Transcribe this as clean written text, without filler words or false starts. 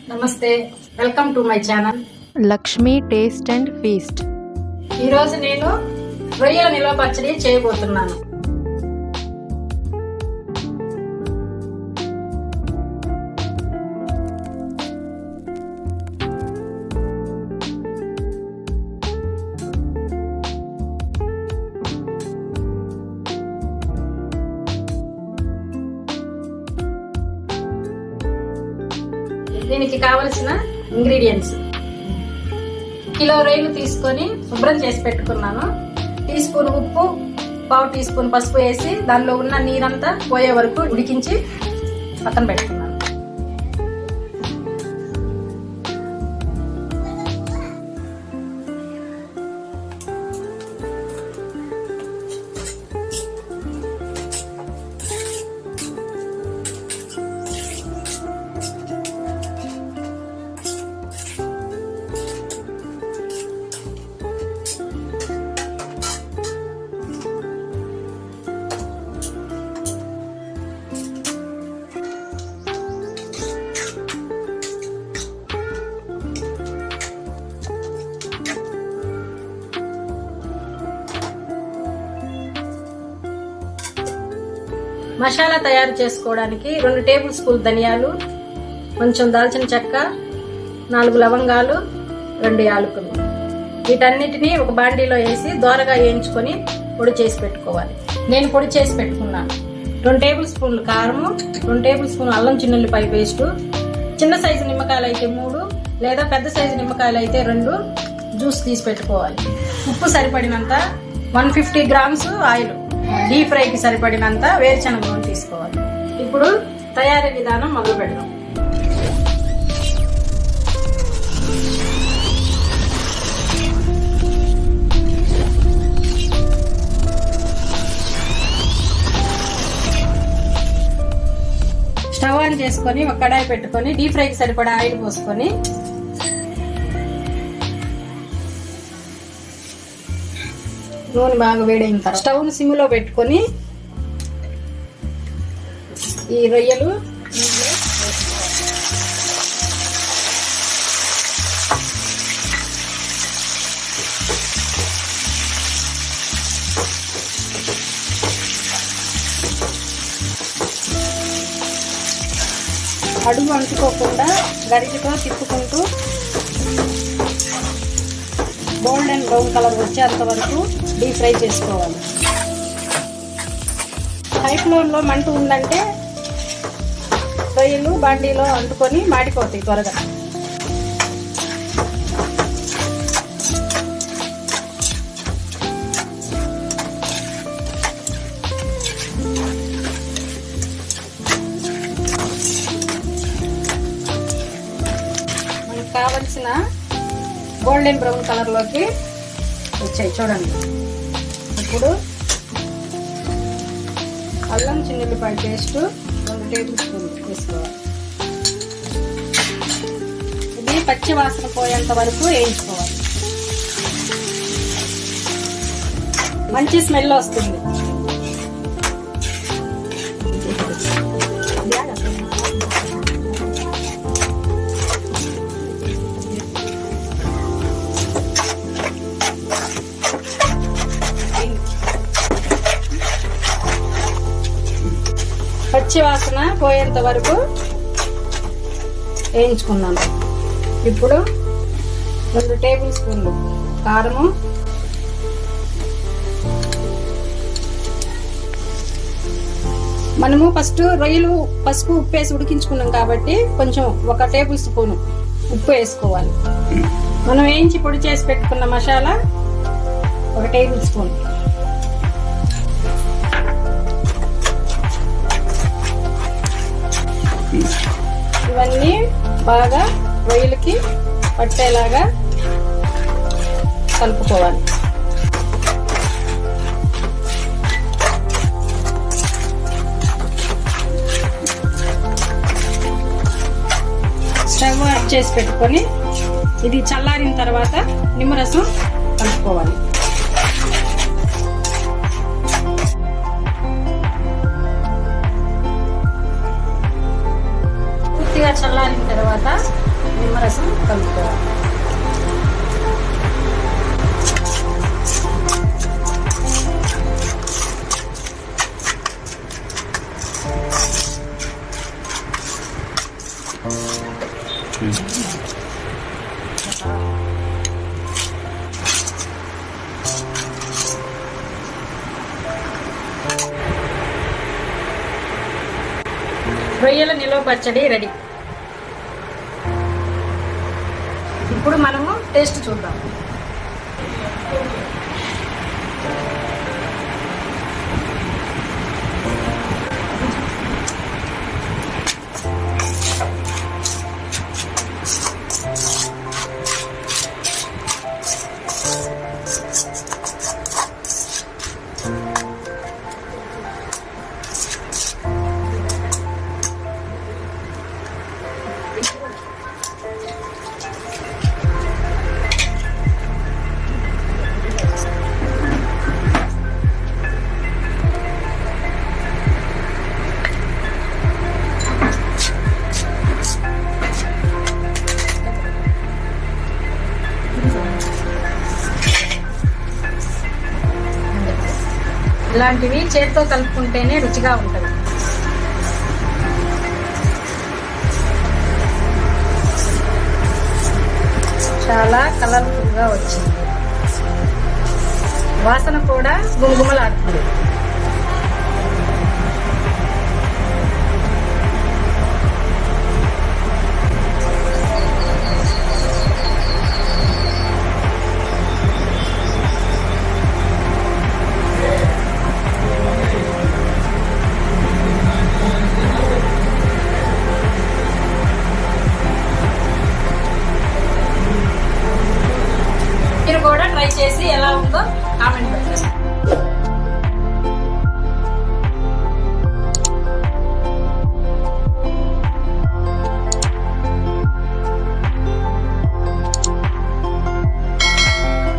నమస్తే, welcome to my channel Lakshmi taste and feast. ఈరోజు నేను రొయ్యల నిల్వ పచ్చడి చేయబోతున్నాను. దీనికి కావలసిన ఇంగ్రీడియంట్స్: కిలో రొయ్యలు తీసుకొని శుభ్రం చేసి పెట్టుకున్నాను. టీ స్పూన్ ఉప్పు, పావు టీ స్పూన్ పసుపు వేసి దానిలో ఉన్న నీరంతా పోయే వరకు ఉడికించి పక్కన పెట్టుకున్నాను. మసాలా తయారు చేసుకోవడానికి 2 టేబుల్ స్పూన్ ధనియాలు, కొంచెం దాల్చిన చెక్క, 4 లవంగాలు, 2 యాలకులు, వీటన్నిటిని ఒక బాండీలో వేసి దోరగా వేయించుకొని పొడి చేసి పెట్టుకోవాలి. నేను పొడి చేసి పెట్టుకున్నాను. 2 టేబుల్ స్పూన్లు కారము, 2 టేబుల్ స్పూన్ అల్లం చిన్నుల్లిపాయ పేస్టు, చిన్న సైజు నిమ్మకాయలు అయితే 3 లేదా పెద్ద సైజు నిమ్మకాయలు అయితే 2 జ్యూస్ తీసి పెట్టుకోవాలి. ఉప్పు సరిపడినంత, 150 గ్రామ్స్ ఆయిల్, డీప్ ఫ్రైకి సరిపడినంత వేరుశనగ నూనె తీసుకోవాలి. ఇప్పుడు తయారీ విధానం మొదలు పెడదాం. స్టవ్ ఆన్ చేసుకొని ఒక కడాయి పెట్టుకొని డీప్ ఫ్రైకి సరిపడా ఆయిల్ పోసుకొని నూనె బాగా వేడైన తర్వాత స్టవ్ను సిమ్లో పెట్టుకొని ఈ రొయ్యలు అడుగు అంటుకోకుండా గరిటెతో తిప్పుకుంటూ గోల్డెన్ బ్రౌన్ కలర్ వచ్చేంత వరకు డీప్ ఫ్రై చేసుకోవాలి. హై ఫ్లేమ్లో మంట ఉందంటే రొయ్యలు బాండీలో అంటుకొని మాడిపోతాయి త్వరగా. మనకు కావలసిన గోల్డెన్ బ్రౌన్ కలర్లోకి వచ్చాయి చూడండి. ఇప్పుడు అల్లం చిన్నుల్లిపాయ పేస్ట్ 2 టేబుల్ స్పూన్లు తీసుకోవాలి. ఇది పచ్చి వాసన పోయేంత వరకు వేయించుకోవాలి. మంచి స్మెల్ వస్తుంది. పచ్చి వాసన పోయేంత వరకు వేయించుకున్నాను. ఇప్పుడు 2 టేబుల్ స్పూన్లు కారము, మనము ఫస్ట్ రొయ్యలు పసుపు ఉప్పు వేసి ఉడికించుకున్నాం కాబట్టి కొంచెం 1 టేబుల్ స్పూన్ ఉప్పు వేసుకోవాలి. మనం వేయించి పొడి చేసి పెట్టుకున్న మసాలా 1 టేబుల్ స్పూన్, ఇవన్నీ బాగా రొయ్యలకి పట్టేలాగా కలుపుకోవాలి. స్టవ్ ఆఫ్ చేసి పెట్టుకొని ఇది చల్లారిన తర్వాత నిమ్మరసం కలుపుకోవాలి. పూర్తిగా చల్లారిన తర్వాత నిమ్మరసం కలుపుకోవాలి. రొయ్యల నిలువ పచ్చడి రెడీ. ఇప్పుడు మనము టేస్ట్ చూద్దాం. ఇలాంటివి చేతితో కలుపుకుంటేనే రుచిగా ఉంటుంది. చాలా కలర్ఫుల్గా వచ్చింది. వాసన కూడా గుమగుమలాడుతుంది. మీరు కూడా ట్రై చేసి ఎలా ఉందో కామెంట్ పెట్టండి.